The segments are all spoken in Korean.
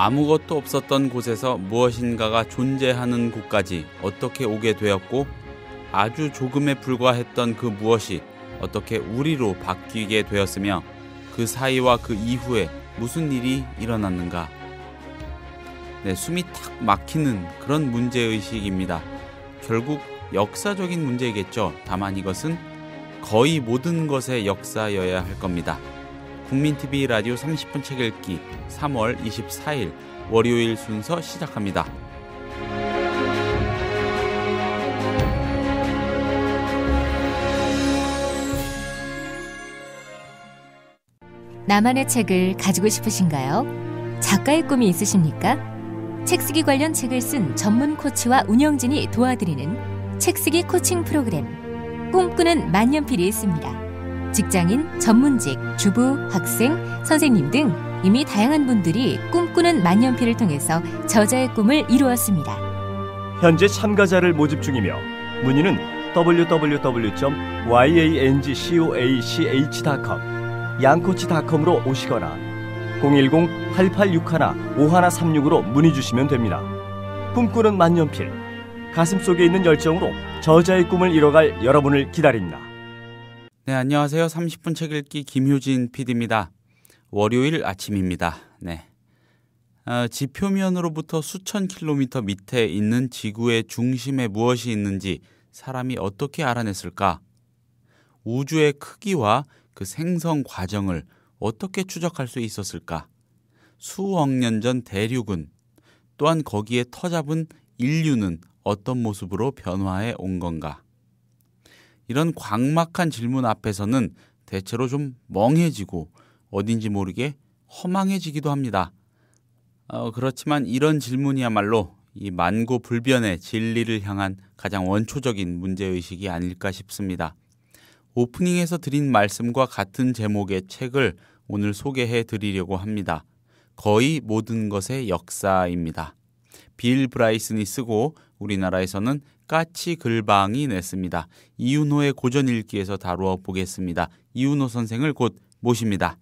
아무것도 없었던 곳에서 무엇인가가 존재하는 곳까지 어떻게 오게 되었고 아주 조금에 불과했던 그 무엇이 어떻게 우리로 바뀌게 되었으며 그 사이와 그 이후에 무슨 일이 일어났는가. 네, 숨이 탁 막히는 그런 문제의식입니다. 결국 역사적인 문제이겠죠. 다만 이것은 거의 모든 것의 역사여야 할 겁니다. 국민TV 라디오 30분 책 읽기 3월 24일 월요일 순서 시작합니다. 나만의 책을 가지고 싶으신가요? 작가의 꿈이 있으십니까? 책쓰기 관련 책을 쓴 전문 코치와 운영진이 도와드리는 책쓰기 코칭 프로그램 꿈꾸는 만년필이 있습니다. 직장인, 전문직, 주부, 학생, 선생님 등 이미 다양한 분들이 꿈꾸는 만년필을 통해서 저자의 꿈을 이루었습니다. 현재 참가자를 모집 중이며 문의는 www.yangcoach.com 양코치.com으로 오시거나 010-8861-5136으로 문의 주시면 됩니다. 꿈꾸는 만년필, 가슴속에 있는 열정으로 저자의 꿈을 이뤄갈 여러분을 기다립니다. 네, 안녕하세요. 30분 책 읽기 김효진 PD입니다. 월요일 아침입니다. 네. 지표면으로부터 수천 킬로미터 밑에 있는 지구의 중심에 무엇이 있는지 사람이 어떻게 알아냈을까? 우주의 크기와 그 생성 과정을 어떻게 추적할 수 있었을까? 수억 년 전 대륙은, 또한 거기에 터잡은 인류는 어떤 모습으로 변화해 온 건가? 이런 광막한 질문 앞에서는 대체로 좀 멍해지고 어딘지 모르게 허망해지기도 합니다. 그렇지만 이런 질문이야말로 이 만고불변의 진리를 향한 가장 원초적인 문제의식이 아닐까 싶습니다. 오프닝에서 드린 말씀과 같은 제목의 책을 오늘 소개해 드리려고 합니다. 거의 모든 것의 역사입니다. 빌 브라이슨이 쓰고 우리나라에서는 까치 글방이 냈습니다. 이윤호의 고전 읽기에서 다루어 보겠습니다. 이윤호 선생을 곧 모십니다.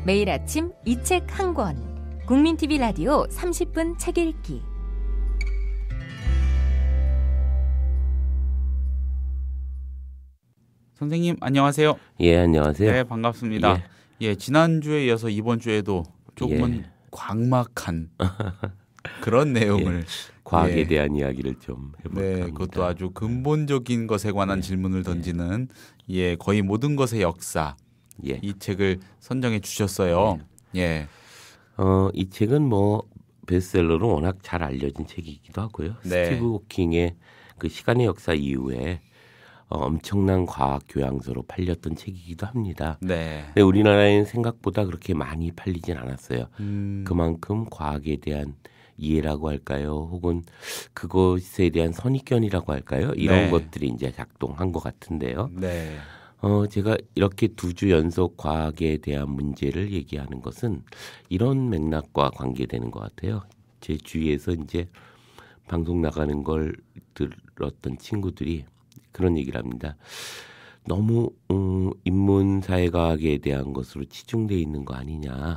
매일 아침 이 책 한 권. 국민TV 라디오 30분 책 읽기. 선생님 안녕하세요. 예, 안녕하세요. 네, 반갑습니다. 예, 지난주에 이어서 이번 주에도 조금은 광막한 그런 내용을 과학에 대한 이야기를 좀 해볼까 네, 합니다. 그것도 아주 근본적인 것에 관한 질문을 던지는 거의 모든 것의 역사. 이 책을 선정해 주셨어요. 이 책은 뭐 베스트셀러로 워낙 잘 알려진 책이기도 하고요. 스티브 호킹의 그 시간의 역사 이후에 엄청난 과학 교양서로 팔렸던 책이기도 합니다. 근데 우리나라에는 생각보다 그렇게 많이 팔리진 않았어요. 그만큼 과학에 대한 이해라고 할까요? 혹은 그것에 대한 선입견이라고 할까요? 이런 것들이 이제 작동한 것 같은데요. 제가 이렇게 2주 연속 과학에 대한 문제를 얘기하는 것은 이런 맥락과 관계되는 것 같아요. 제 주위에서 이제 방송 나가는 걸 들었던 친구들이 그런 얘기를 합니다. 너무 인문사회과학에 대한 것으로 치중되어 있는 거 아니냐.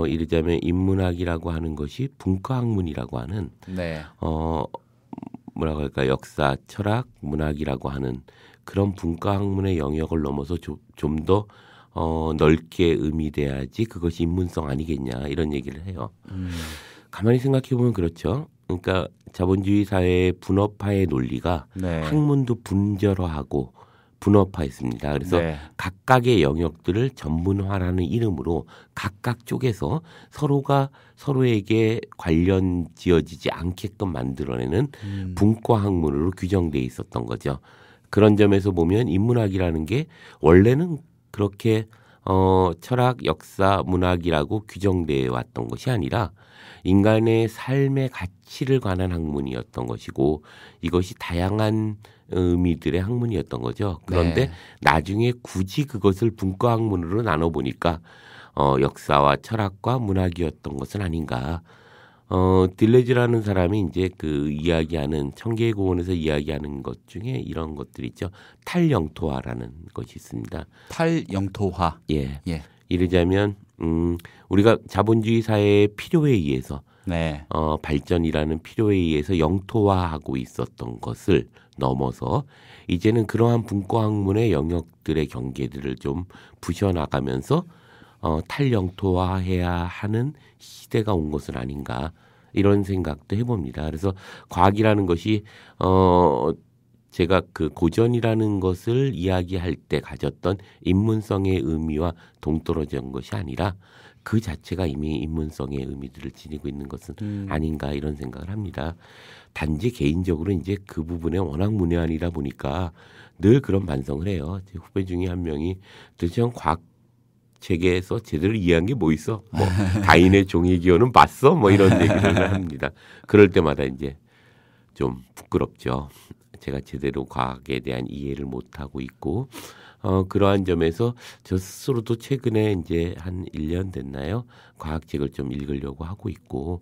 이르자면 인문학이라고 하는 것이 분과학문이라고 하는 뭐라고 할까, 역사, 철학, 문학이라고 하는 그런 분과학문의 영역을 넘어서 좀 더 넓게 의미돼야지 그것이 인문성 아니겠냐, 이런 얘기를 해요. 가만히 생각해 보면 그렇죠. 그러니까 자본주의 사회의 분업화의 논리가 학문도 분절화하고 분업화했습니다. 그래서 각각의 영역들을 전문화라는 이름으로 각각 쪽에서 서로가 서로에게 관련 지어지지 않게끔 만들어내는 분과학문으로 규정돼 있었던 거죠. 그런 점에서 보면 인문학이라는 게 원래는 그렇게 철학, 역사, 문학이라고 규정되어 왔던 것이 아니라 인간의 삶의 가치를 관한 학문이었던 것이고, 이것이 다양한 의미들의 학문이었던 거죠. 그런데 나중에 굳이 그것을 분과학문으로 나눠보니까 역사와 철학과 문학이었던 것은 아닌가. 딜레즈라는 사람이 이제 그 이야기하는 청계의 고원에서 이야기하는 것 중에 이런 것들이 있죠. 탈영토화라는 것이 있습니다. 탈영토화. 예. 예. 이르자면 우리가 자본주의 사회의 필요에 의해서 네. 발전이라는 필요에 의해서 영토화하고 있었던 것을 넘어서 이제는 그러한 분과학문의 영역들의 경계들을 좀 부셔나가면서 탈영토화해야 하는 시대가 온 것은 아닌가 이런 생각도 해봅니다. 그래서 과학이라는 것이 제가 그 고전이라는 것을 이야기할 때 가졌던 인문성의 의미와 동떨어진 것이 아니라 그 자체가 이미 인문성의 의미들을 지니고 있는 것은 아닌가 이런 생각을 합니다. 단지 개인적으로 이제 그 부분에 워낙 문외한이다 보니까 늘 그런 반성을 해요. 제 후배 중에 한 명이 도대체 과학 책에서 제대로 이해한 게 뭐 있어? 뭐 다인의 종이기호는 봤어? 뭐 이런 얘기를 합니다. 그럴 때마다 이제 좀 부끄럽죠. 제가 제대로 과학에 대한 이해를 못 하고 있고 그러한 점에서 저 스스로도 최근에 이제 한 1년 됐나요? 과학책을 좀 읽으려고 하고 있고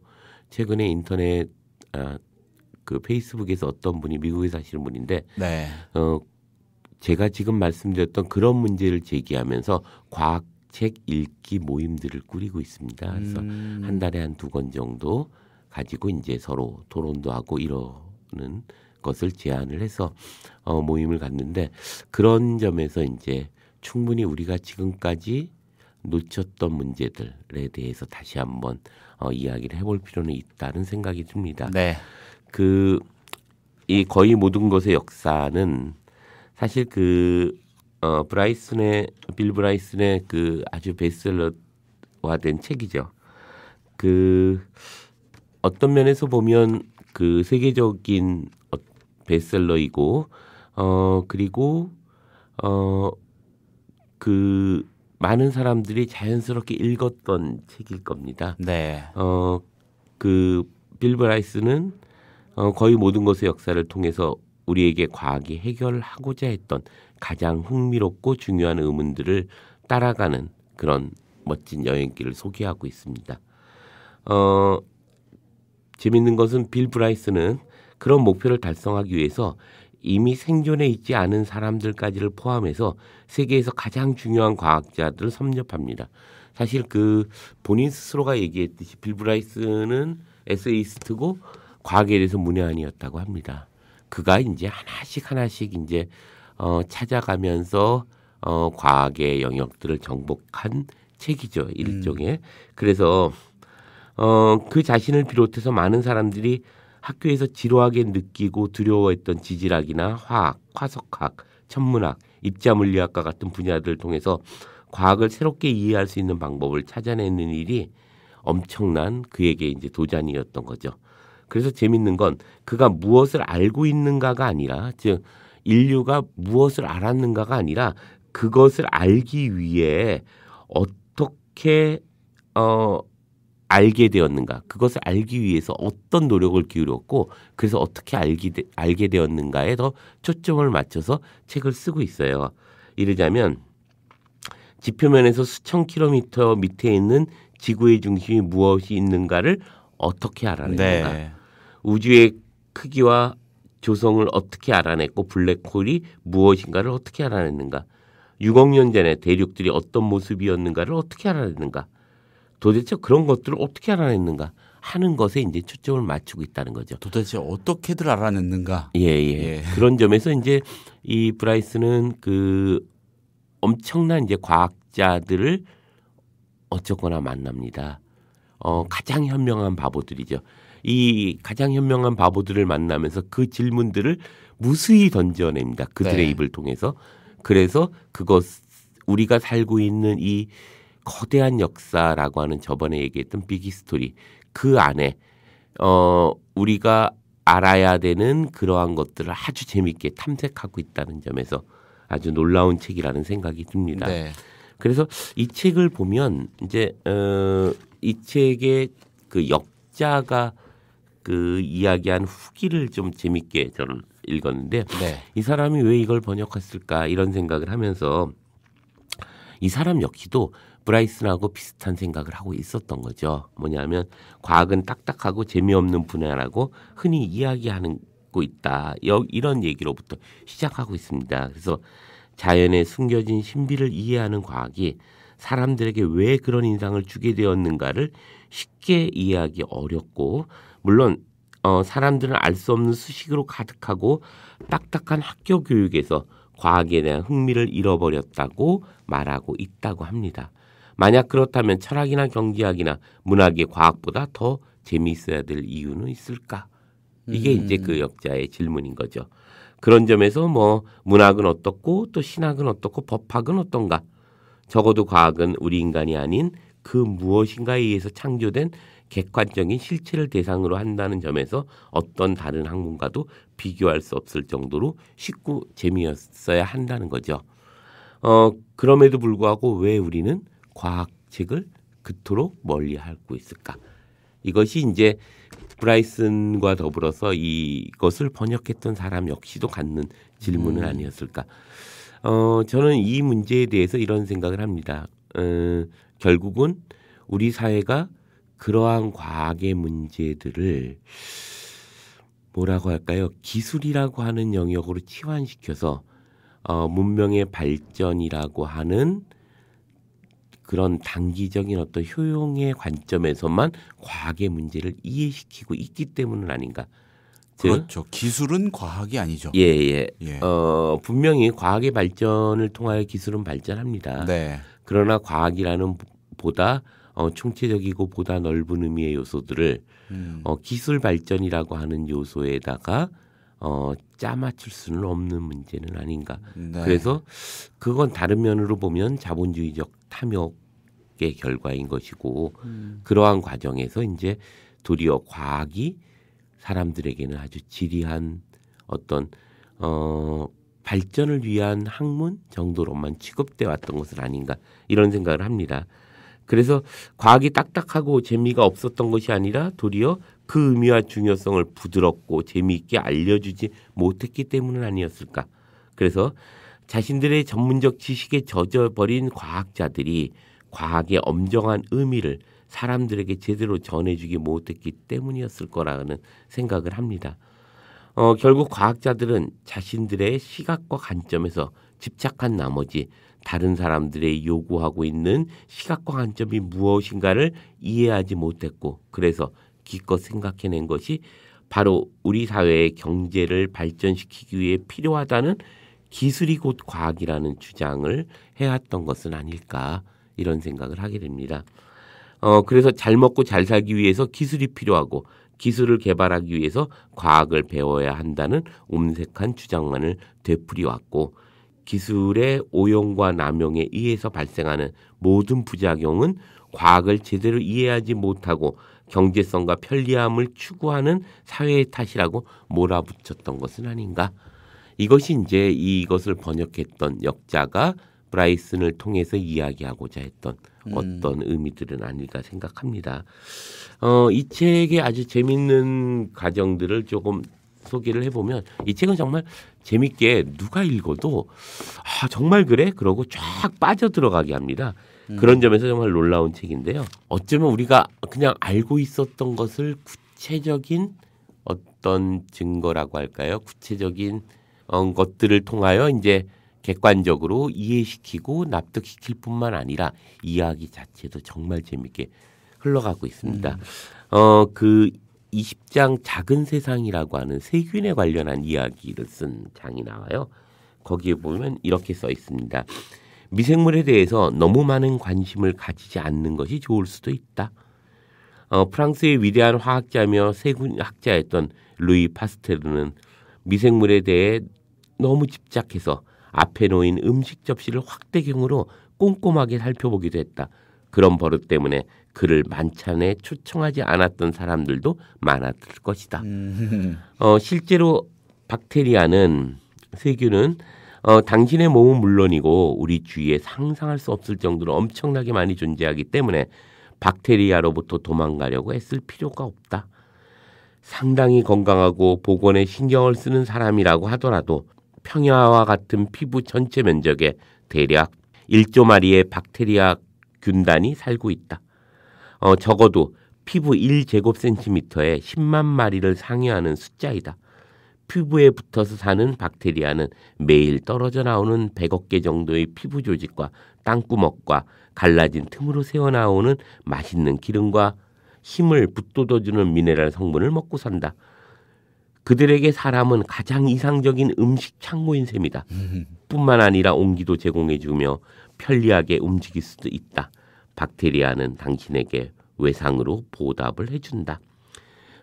최근에 인터넷 그 페이스북에서 어떤 분이 미국에 사시는 분인데 네. 제가 지금 말씀드렸던 그런 문제를 제기하면서 과학책 읽기 모임들을 꾸리고 있습니다. 그래서 한 달에 한 2권 정도 가지고 이제 서로 토론도 하고 이러는 것을 제안을 해서 모임을 갖는데 그런 점에서 이제 충분히 우리가 지금까지 놓쳤던 문제들에 대해서 다시 한번 이야기를 해볼 필요는 있다는 생각이 듭니다. 네. 이 거의 모든 것의 역사는 사실 그 빌 브라이슨의 그 아주 베스트셀러화된 책이죠. 그 어떤 면에서 보면 그 세계적인 베스트셀러이고 그리고 그 많은 사람들이 자연스럽게 읽었던 책일 겁니다. 네. 그 빌 브라이슨은 거의 모든 것의 역사를 통해서 우리에게 과학이 해결하고자 했던 가장 흥미롭고 중요한 의문들을 따라가는 그런 멋진 여행길을 소개하고 있습니다. 재밌는 것은 빌 브라이슨은 그런 목표를 달성하기 위해서 이미 생존해 있지 않은 사람들까지를 포함해서 세계에서 가장 중요한 과학자들을 섭렵합니다. 사실 그 본인 스스로가 얘기했듯이 빌 브라이슨은 에세이스트고 과학에 대해서 문외한이었다고 합니다. 그가 이제 하나씩 이제 찾아가면서 과학의 영역들을 정복한 책이죠. 일종의. 그래서 그 자신을 비롯해서 많은 사람들이 학교에서 지루하게 느끼고 두려워했던 지질학이나 화학, 화석학, 천문학, 입자물리학과 같은 분야들을 통해서 과학을 새롭게 이해할 수 있는 방법을 찾아내는 일이 엄청난 그에게 이제 도전이었던 거죠. 그래서 재밌는 건 그가 무엇을 알고 있는가가 아니라 즉 인류가 무엇을 알았는가가 아니라 그것을 알기 위해 어떻게 알게 되었는가, 그것을 알기 위해서 어떤 노력을 기울였고 그래서 어떻게 알게 되었는가에 더 초점을 맞춰서 책을 쓰고 있어요. 이르자면 지표면에서 수천 킬로미터 밑에 있는 지구의 중심이 무엇이 있는가를 어떻게 알아내는가, 네. 우주의 크기와 조성을 어떻게 알아냈고 블랙홀이 무엇인가를 어떻게 알아냈는가, 6억 년 전에 대륙들이 어떤 모습이었는가를 어떻게 알아냈는가, 도대체 그런 것들을 어떻게 알아냈는가 하는 것에 이제 초점을 맞추고 있다는 거죠. 도대체 어떻게들 알아냈는가? 예. 그런 점에서 이제 이 브라이슨은 그 엄청난 이제 과학자들을 어쩌거나 만납니다. 가장 현명한 바보들이죠. 이 가장 현명한 바보들을 만나면서 그 질문들을 무수히 던져냅니다. 그들의 네. 입을 통해서. 그래서 그것 우리가 살고 있는 이 거대한 역사라고 하는 저번에 얘기했던 빅히스토리 그 안에 우리가 알아야 되는 그러한 것들을 아주 재미있게 탐색하고 있다는 점에서 아주 놀라운 책이라는 생각이 듭니다. 네. 그래서 이 책을 보면 이제 이 책의 그 역자가 그 이야기한 후기를 좀 재미있게 저는 읽었는데 네. 이 사람이 왜 이걸 번역했을까 이런 생각을 하면서 이 사람 역시도 브라이슨하고 비슷한 생각을 하고 있었던 거죠. 뭐냐면 과학은 딱딱하고 재미없는 분야라고 흔히 이야기하고 있다. 이런 얘기로부터 시작하고 있습니다. 그래서 자연에 숨겨진 신비를 이해하는 과학이 사람들에게 왜 그런 인상을 주게 되었는가를 쉽게 이해하기 어렵고, 물론 사람들은 알 수 없는 수식으로 가득하고 딱딱한 학교 교육에서 과학에 대한 흥미를 잃어버렸다고 말하고 있다고 합니다. 만약 그렇다면 철학이나 경제학이나 문학이 과학보다 더 재미있어야 될 이유는 있을까? 이게 이제 그 역자의 질문인 거죠. 그런 점에서 뭐 문학은 어떻고 또 신학은 어떻고 법학은 어떤가? 적어도 과학은 우리 인간이 아닌 그 무엇인가에 의해서 창조된 객관적인 실체를 대상으로 한다는 점에서 어떤 다른 학문과도 비교할 수 없을 정도로 쉽고 재미있어야 한다는 거죠. 그럼에도 불구하고 왜 우리는 과학책을 그토록 멀리 하고 있을까? 이것이 이제 브라이슨과 더불어서 이것을 번역했던 사람 역시도 갖는 질문은 아니었을까? 저는 이 문제에 대해서 이런 생각을 합니다. 결국은 우리 사회가 그러한 과학의 문제들을 뭐라고 할까요? 기술이라고 하는 영역으로 치환시켜서 문명의 발전이라고 하는 그런 단기적인 어떤 효용의 관점에서만 과학의 문제를 이해시키고 있기 때문은 아닌가. 그렇죠. 기술은 과학이 아니죠. 예. 분명히 과학의 발전을 통하여 기술은 발전합니다. 네. 그러나 과학이라는 보다 총체적이고 보다 넓은 의미의 요소들을 기술 발전이라고 하는 요소에다가 짜맞출 수는 없는 문제는 아닌가. 네. 그래서 그건 다른 면으로 보면 자본주의적 탐욕의 결과인 것이고 그러한 과정에서 이제 도리어 과학이 사람들에게는 아주 지리한 어떤 발전을 위한 학문 정도로만 취급돼 왔던 것은 아닌가 이런 생각을 합니다. 그래서 과학이 딱딱하고 재미가 없었던 것이 아니라 도리어 그 의미와 중요성을 부드럽고 재미있게 알려주지 못했기 때문은 아니었을까. 그래서 자신들의 전문적 지식에 젖어버린 과학자들이 과학의 엄정한 의미를 사람들에게 제대로 전해주지 못했기 때문이었을 거라는 생각을 합니다. 결국 과학자들은 자신들의 시각과 관점에서 집착한 나머지 다른 사람들의 요구하고 있는 시각과 관점이 무엇인가를 이해하지 못했고, 그래서 기껏 생각해낸 것이 바로 우리 사회의 경제를 발전시키기 위해 필요하다는 기술이 곧 과학이라는 주장을 해왔던 것은 아닐까 이런 생각을 하게 됩니다. 그래서 잘 먹고 잘 살기 위해서 기술이 필요하고 기술을 개발하기 위해서 과학을 배워야 한다는 옴색한 주장만을 되풀이왔고, 기술의 오용과 남용에 의해서 발생하는 모든 부작용은 과학을 제대로 이해하지 못하고 경제성과 편리함을 추구하는 사회의 탓이라고 몰아붙였던 것은 아닌가. 이것이 이제 이것을 번역했던 역자가 브라이슨을 통해서 이야기하고자 했던 어떤 의미들은 아닐까 생각합니다. 이 책의 아주 재밌는 과정들을 조금 소개를 해보면, 이 책은 정말 재밌게 누가 읽어도 정말 그래? 그러고 쫙 빠져들어가게 합니다. 그런 점에서 정말 놀라운 책인데요. 어쩌면 우리가 그냥 알고 있었던 것을 구체적인 어떤 증거라고 할까요? 구체적인 것들을 통하여 이제 객관적으로 이해시키고 납득시킬 뿐만 아니라 이야기 자체도 정말 재밌게 흘러가고 있습니다. 그 20장 작은 세상이라고 하는 세균에 관련한 이야기를 쓴 장이 나와요. 거기에 보면 이렇게 써 있습니다. 미생물에 대해서 너무 많은 관심을 가지지 않는 것이 좋을 수도 있다. 프랑스의 위대한 화학자며 세균학자였던 루이 파스테르는 미생물에 대해 너무 집착해서 앞에 놓인 음식 접시를 확대경으로 꼼꼼하게 살펴보기도 했다. 그런 버릇 때문에 그를 만찬에 초청하지 않았던 사람들도 많았을 것이다. 실제로 박테리아는, 세균은 당신의 몸은 물론이고 우리 주위에 상상할 수 없을 정도로 엄청나게 많이 존재하기 때문에 박테리아로부터 도망가려고 애쓸 필요가 없다. 상당히 건강하고 보건에 신경을 쓰는 사람이라고 하더라도 평야와 같은 피부 전체 면적의 대략 1조 마리의 박테리아 균단이 살고 있다. 적어도 피부 1제곱센티미터에 10만 마리를 상회하는 숫자이다. 피부에 붙어서 사는 박테리아는 매일 떨어져 나오는 100억 개 정도의 피부 조직과 땅구멍과 갈라진 틈으로 새어나오는 맛있는 기름과 힘을 북돋워주는 미네랄 성분을 먹고 산다. 그들에게 사람은 가장 이상적인 음식 창고인 셈이다. 뿐만 아니라 온기도 제공해주며 편리하게 움직일 수도 있다. 박테리아는 당신에게 외상으로 보답을 해준다.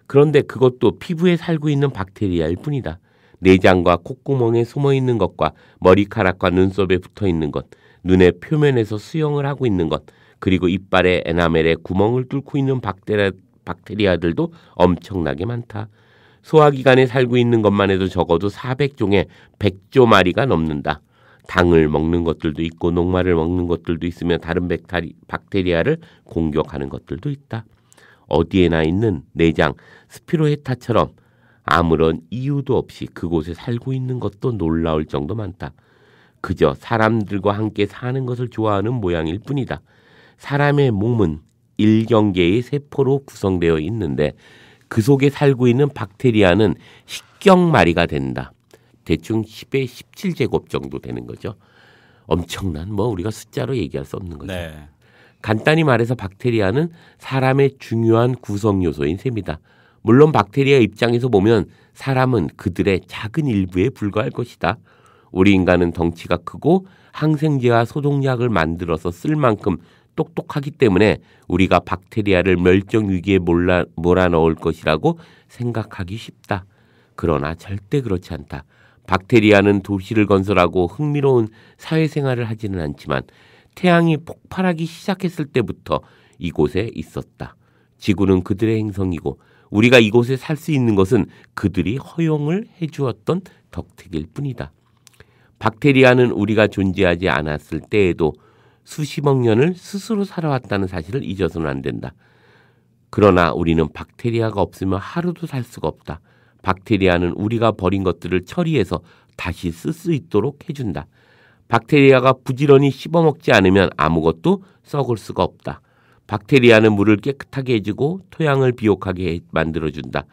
그런데 그것도 피부에 살고 있는 박테리아일 뿐이다. 내장과 콧구멍에 숨어있는 것과 머리카락과 눈썹에 붙어있는 것, 눈의 표면에서 수영을 하고 있는 것, 그리고 이빨의 에나멜에 구멍을 뚫고 있는 박테리아들도 엄청나게 많다. 소화기관에 살고 있는 것만 해도 적어도 400종에 100조 마리가 넘는다. 당을 먹는 것들도 있고 녹말을 먹는 것들도 있으며 다른 박테리아를 공격하는 것들도 있다. 어디에나 있는 내장 스피로헤타처럼 아무런 이유도 없이 그곳에 살고 있는 것도 놀라울 정도 많다. 그저 사람들과 함께 사는 것을 좋아하는 모양일 뿐이다. 사람의 몸은 1경계의 세포로 구성되어 있는데 그 속에 살고 있는 박테리아는 10경마리가 된다. 대충 10의 17제곱 정도 되는 거죠. 엄청난 우리가 숫자로 얘기할 수 없는 거죠. 네. 간단히 말해서 박테리아는 사람의 중요한 구성 요소인 셈이다. 물론 박테리아 입장에서 보면 사람은 그들의 작은 일부에 불과할 것이다. 우리 인간은 덩치가 크고 항생제와 소독약을 만들어서 쓸 만큼 똑똑하기 때문에 우리가 박테리아를 멸종 위기에 몰아넣을 것이라고 생각하기 쉽다. 그러나 절대 그렇지 않다. 박테리아는 도시를 건설하고 흥미로운 사회생활을 하지는 않지만 태양이 폭발하기 시작했을 때부터 이곳에 있었다. 지구는 그들의 행성이고 우리가 이곳에 살 수 있는 것은 그들이 허용을 해주었던 덕택일 뿐이다. 박테리아는 우리가 존재하지 않았을 때에도 수십억 년을 스스로 살아왔다는 사실을 잊어서는 안 된다. 그러나 우리는 박테리아가 없으면 하루도 살 수가 없다. 박테리아는 우리가 버린 것들을 처리해서 다시 쓸 수 있도록 해준다. 박테리아가 부지런히 씹어먹지 않으면 아무것도 썩을 수가 없다. 박테리아는 물을 깨끗하게 해주고 토양을 비옥하게 만들어준다.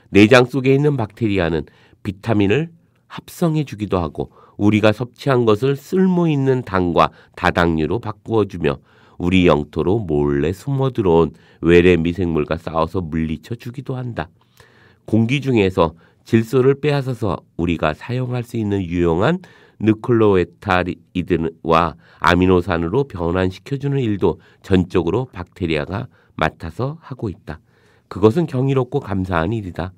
내장 속에 있는 박테리아는 비타민을 합성해주기도 하고 우리가 섭취한 것을 쓸모있는 당과 다당류로 바꾸어주며 우리 영토로 몰래 숨어들어온 외래 미생물과 싸워서 물리쳐주기도 한다. 공기 중에서 질소를 빼앗아서 우리가 사용할 수 있는 유용한 누클레오타이드와 아미노산으로 변환시켜주는 일도 전적으로 박테리아가 맡아서 하고 있다. 그것은 경이롭고 감사한 일이다.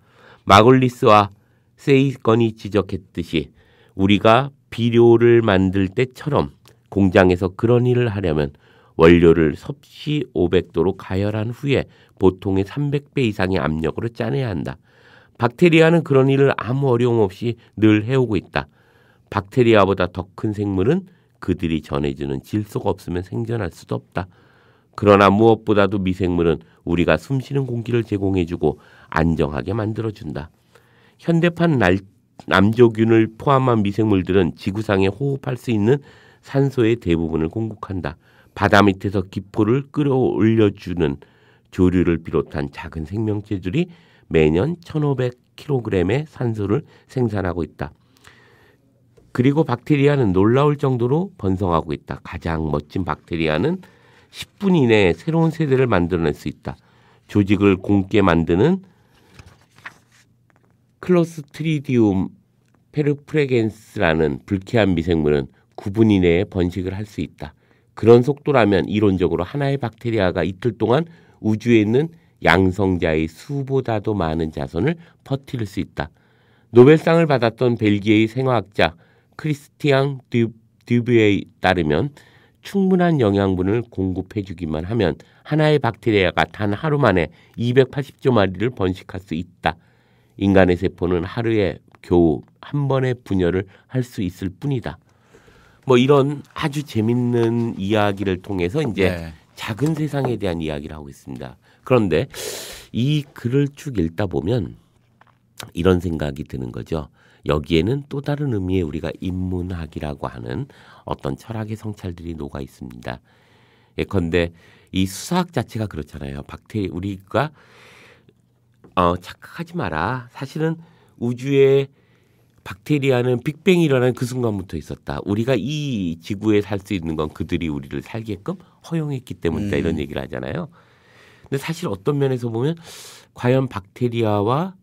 마글리스와 세이건이 지적했듯이 우리가 비료를 만들 때처럼 공장에서 그런 일을 하려면 원료를 섭씨 500도로 가열한 후에 보통의 300배 이상의 압력으로 짜내야 한다. 박테리아는 그런 일을 아무 어려움 없이 늘 해오고 있다. 박테리아보다 더 큰 생물은 그들이 전해주는 질소가 없으면 생존할 수도 없다. 그러나 무엇보다도 미생물은 우리가 숨쉬는 공기를 제공해주고 안정하게 만들어준다. 현대판 남조균을 포함한 미생물들은 지구상에 호흡할 수 있는 산소의 대부분을 공급한다. 바다 밑에서 기포를 끌어올려주는 조류를 비롯한 작은 생명체들이 매년 1,500kg의 산소를 생산하고 있다. 그리고 박테리아는 놀라울 정도로 번성하고 있다. 가장 멋진 박테리아는 10분 이내에 새로운 세대를 만들어낼 수 있다. 조직을 곱게 만드는 클로스트리디움 페르프레겐스라는 불쾌한 미생물은 9분 이내에 번식을 할 수 있다. 그런 속도라면 이론적으로 하나의 박테리아가 이틀 동안 우주에 있는 양성자의 수보다도 많은 자손을 퍼뜨릴 수 있다. 노벨상을 받았던 벨기에의 생화학자 크리스티앙 듀브에에 따르면 충분한 영양분을 공급해주기만 하면 하나의 박테리아가 단 하루 만에 280조 마리를 번식할 수 있다. 인간의 세포는 하루에 겨우 한 번의 분열을 할 수 있을 뿐이다. 이런 아주 재밌는 이야기를 통해서 이제 작은 세상에 대한 이야기를 하고 있습니다. 그런데 이 글을 쭉 읽다 보면 이런 생각이 드는 거죠. 여기에는 또 다른 의미의 우리가 인문학이라고 하는 어떤 철학의 성찰들이 녹아 있습니다. 예컨대 이 수사학 자체가 그렇잖아요. 우리가 착각하지 마라. 사실은 우주에 박테리아는 빅뱅이 일어난 그 순간부터 있었다. 우리가 이 지구에 살 수 있는 건 그들이 우리를 살게끔 허용했기 때문이다. 이런 얘기를 하잖아요. 근데 사실 어떤 면에서 보면 과연 박테리아와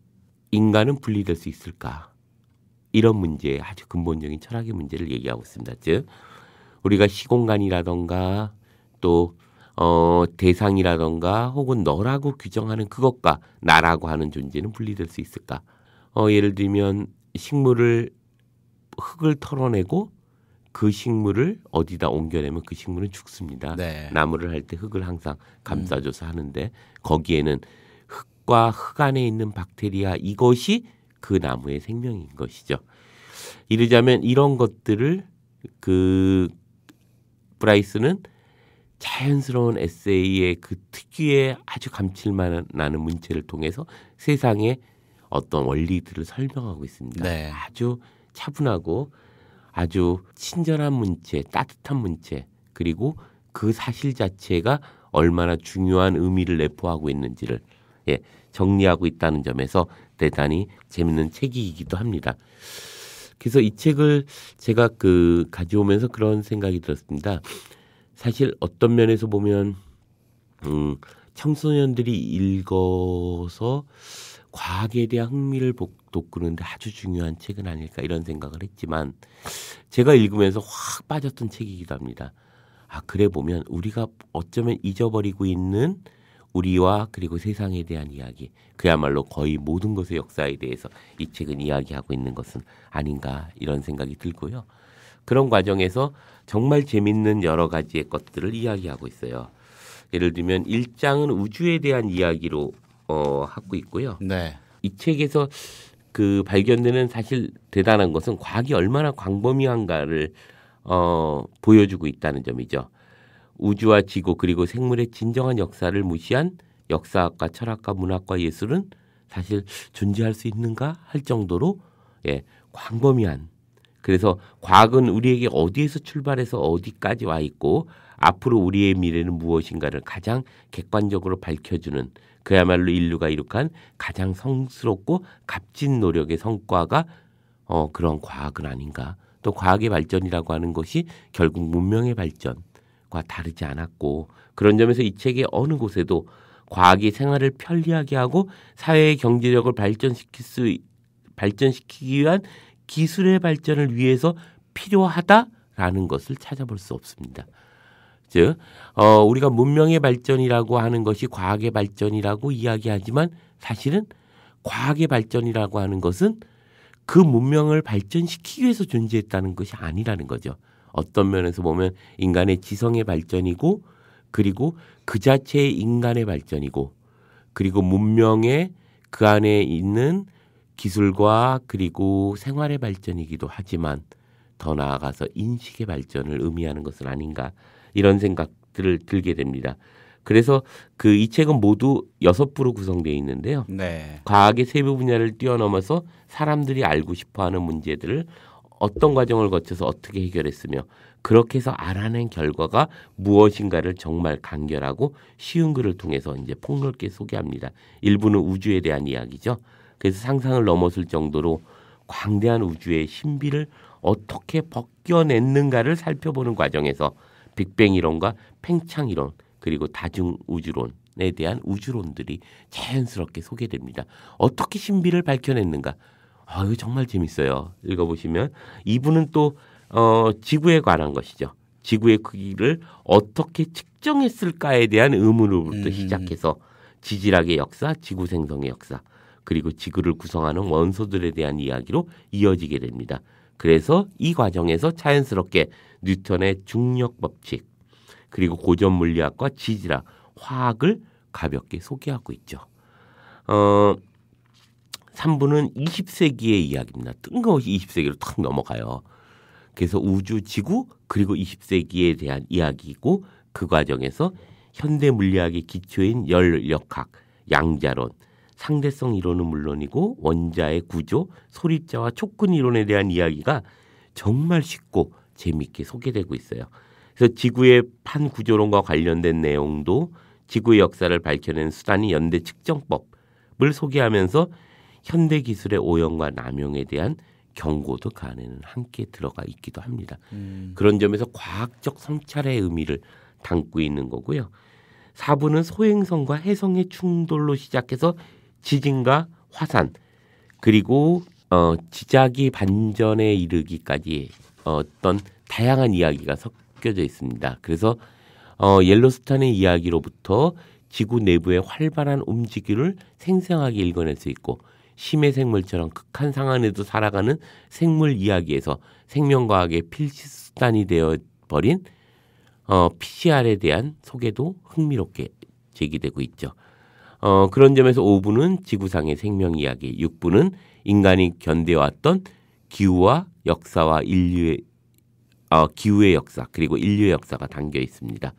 인간은 분리될 수 있을까? 이런 문제, 아주 근본적인 철학의 문제를 얘기하고 있습니다. 즉 우리가 시공간이라던가 또 대상이라던가 혹은 너라고 규정하는 그것과 나라고 하는 존재는 분리될 수 있을까? 예를 들면 흙을 털어내고 그 식물을 어디다 옮겨내면 그 식물은 죽습니다. 네. 나무를 할 때 흙을 항상 감싸줘서 하는데 거기에는 흙과 흙 안에 있는 박테리아 이것이 그 나무의 생명인 것이죠. 이르자면 이런 것들을 브라이스는 자연스러운 에세이의 그 특유의 아주 감칠맛 나는 문체를 통해서 세상의 어떤 원리들을 설명하고 있습니다. 네. 아주 차분하고 아주 친절한 문체, 따뜻한 문체, 그리고 그 사실 자체가 얼마나 중요한 의미를 내포하고 있는지를 정리하고 있다는 점에서 대단히 재밌는 책이기도 합니다. 그래서 이 책을 제가 가져오면서 그런 생각이 들었습니다. 사실 어떤 면에서 보면 청소년들이 읽어서 과학에 대한 흥미를 돋구는데 아주 중요한 책은 아닐까 이런 생각을 했지만 제가 읽으면서 확 빠졌던 책이기도 합니다. 그래 보면 우리가 어쩌면 잊어버리고 있는 우리와 그리고 세상에 대한 이야기, 그야말로 거의 모든 것의 역사에 대해서 이 책은 이야기하고 있는 것은 아닌가 이런 생각이 들고요. 그런 과정에서 정말 재밌는 여러 가지의 것들을 이야기하고 있어요. 예를 들면 1장은 우주에 대한 이야기로 하고 있고요. 네. 이 책에서 발견되는 사실 대단한 것은 과학이 얼마나 광범위한가를 보여주고 있다는 점이죠. 우주와 지구 그리고 생물의 진정한 역사를 무시한 역사학과 철학과 문학과 예술은 사실 존재할 수 있는가 할 정도로 광범위한, 그래서 과학은 우리에게 어디에서 출발해서 어디까지 와 있고 앞으로 우리의 미래는 무엇인가를 가장 객관적으로 밝혀주는 그야말로 인류가 이룩한 가장 성스럽고 값진 노력의 성과가 그런 과학은 아닌가. 또 과학의 발전이라고 하는 것이 결국 문명의 발전과 다르지 않았고, 그런 점에서 이 책의 어느 곳에도 과학이 생활을 편리하게 하고 사회의 경제력을 발전시키기 위한 기술의 발전을 위해서 필요하다라는 것을 찾아볼 수 없습니다. 즉 우리가 문명의 발전이라고 하는 것이 과학의 발전이라고 이야기하지만 사실은 과학의 발전이라고 하는 것은 그 문명을 발전시키기 위해서 존재했다는 것이 아니라는 거죠. 어떤 면에서 보면 인간의 지성의 발전이고 그리고 그 자체의 인간의 발전이고 그리고 문명의 그 안에 있는 기술과 그리고 생활의 발전이기도 하지만 더 나아가서 인식의 발전을 의미하는 것은 아닌가 이런 생각들을 들게 됩니다. 그래서 이 책은 모두 6부로 구성되어 있는데요. 네. 과학의 세부 분야를 뛰어넘어서 사람들이 알고 싶어하는 문제들을 어떤 과정을 거쳐서 어떻게 해결했으며 그렇게 해서 알아낸 결과가 무엇인가를 정말 간결하고 쉬운 글을 통해서 이제 폭넓게 소개합니다. 일부는 우주에 대한 이야기죠. 그래서 상상을 넘어설 정도로 광대한 우주의 신비를 어떻게 벗겨냈는가를 살펴보는 과정에서 빅뱅 이론과 팽창 이론 그리고 다중 우주론에 대한 우주론들이 자연스럽게 소개됩니다. 어떻게 신비를 밝혀냈는가? 이거 정말 재밌어요. 읽어보시면 2부는 또 지구에 관한 것이죠. 지구의 크기를 어떻게 측정했을까에 대한 의문으로부터 시작해서 지질학의 역사, 지구 생성의 역사, 그리고 지구를 구성하는 원소들에 대한 이야기로 이어지게 됩니다. 그래서 이 과정에서 자연스럽게 뉴턴의 중력 법칙, 그리고 고전 물리학과 지질학, 화학을 가볍게 소개하고 있죠. 3부는 20세기의 이야기입니다. 뜬금없이 20세기로 탁 넘어가요. 그래서 우주, 지구, 그리고 20세기에 대한 이야기이고 그 과정에서 현대 물리학의 기초인 열역학, 양자론, 상대성 이론은 물론이고 원자의 구조, 소립자와 촉근 이론에 대한 이야기가 정말 쉽고 재미있게 소개되고 있어요. 그래서 지구의 판 구조론과 관련된 내용도 지구의 역사를 밝혀낸 수단이 연대 측정법을 소개하면서 현대 기술의 오염과 남용에 대한 경고도 그 안에는 함께 들어가 있기도 합니다. 그런 점에서 과학적 성찰의 의미를 담고 있는 거고요. 4부는 소행성과 해성의 충돌로 시작해서 지진과 화산 그리고 지자기 반전에 이르기까지 어떤 다양한 이야기가 섞여져 있습니다. 그래서 옐로스톤의 이야기로부터 지구 내부의 활발한 움직임을 생생하게 읽어낼 수 있고 심해 생물처럼 극한 상황에도 살아가는 생물 이야기에서 생명과학의 필수 수단이 되어버린 PCR에 대한 소개도 흥미롭게 제기되고 있죠. 그런 점에서 5부는 지구상의 생명 이야기, 6부는 인간이 견뎌왔던 기후와 역사와 기후의 역사 그리고 인류의 역사가 담겨 있습니다.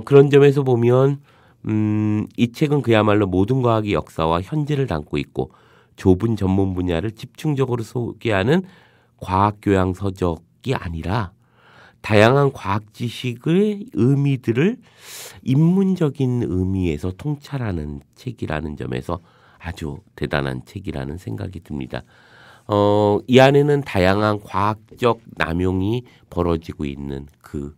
그런 점에서 보면 이 책은 그야말로 모든 과학의 역사와 현재를 담고 있고 좁은 전문 분야를 집중적으로 소개하는 과학교양 서적이 아니라 다양한 과학 지식의 의미들을 인문적인 의미에서 통찰하는 책이라는 점에서 아주 대단한 책이라는 생각이 듭니다. 이 안에는 다양한 과학적 남용이 벌어지고 있는 그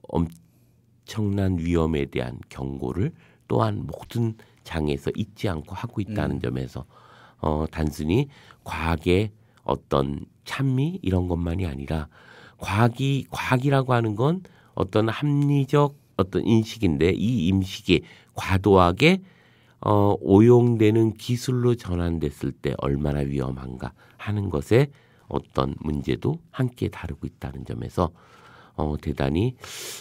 엄청난 위험에 대한 경고를 또한 모든 장에서 잊지 않고 하고 있다는 점에서 단순히 과학의 어떤 찬미 이런 것만이 아니라 과학이라고 하는 건 어떤 합리적 어떤 인식인데 이 인식이 과도하게 오용되는 기술로 전환됐을 때 얼마나 위험한가 하는 것에 어떤 문제도 함께 다루고 있다는 점에서 대단히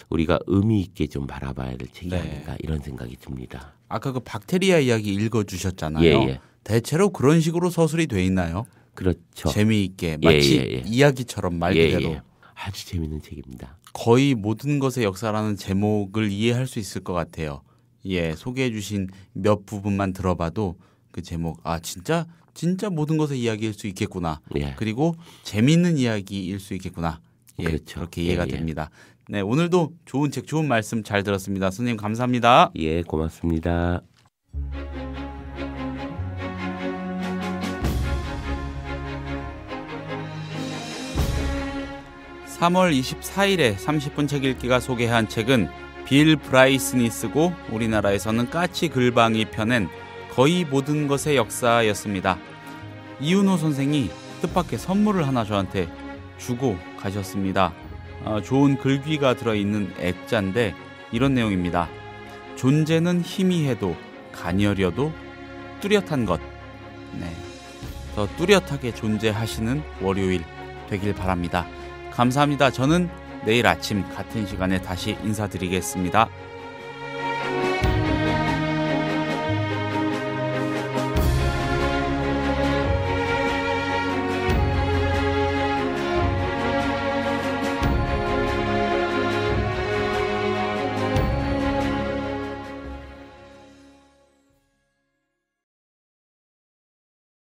우리가 의미 있게 좀 바라봐야 될 책이 아닌가 이런 생각이 듭니다. 아까 그 박테리아 이야기 읽어주셨잖아요. 예. 대체로 그런 식으로 서술이 돼 있나요? 그렇죠. 재미있게 마치 이야기처럼 말 그대로. 아주 재미있는 책입니다. 거의 모든 것의 역사라는 제목을 이해할 수 있을 것 같아요. 예, 소개해 주신 몇 부분만 들어봐도 그 제목 진짜 모든 것의 이야기일 수 있겠구나. 그리고 재미있는 이야기일 수 있겠구나. 예, 그렇죠. 그렇게 이해가 됩니다. 네, 오늘도 좋은 책, 좋은 말씀 잘 들었습니다. 선생님 감사합니다. 예, 고맙습니다. 3월 24일에 30분 책 읽기가 소개한 책은 빌 브라이슨이 쓰고 우리나라에서는 까치 글방이 펴낸 거의 모든 것의 역사였습니다. 이윤호 선생이 뜻밖의 선물을 하나 저한테 주고 가셨습니다. 좋은 글귀가 들어있는 액자인데 이런 내용입니다. 존재는 희미해도 가녀려도 뚜렷한 것. 네, 더 뚜렷하게 존재하시는 월요일 되길 바랍니다. 감사합니다. 저는 내일 아침 같은 시간에 다시 인사드리겠습니다.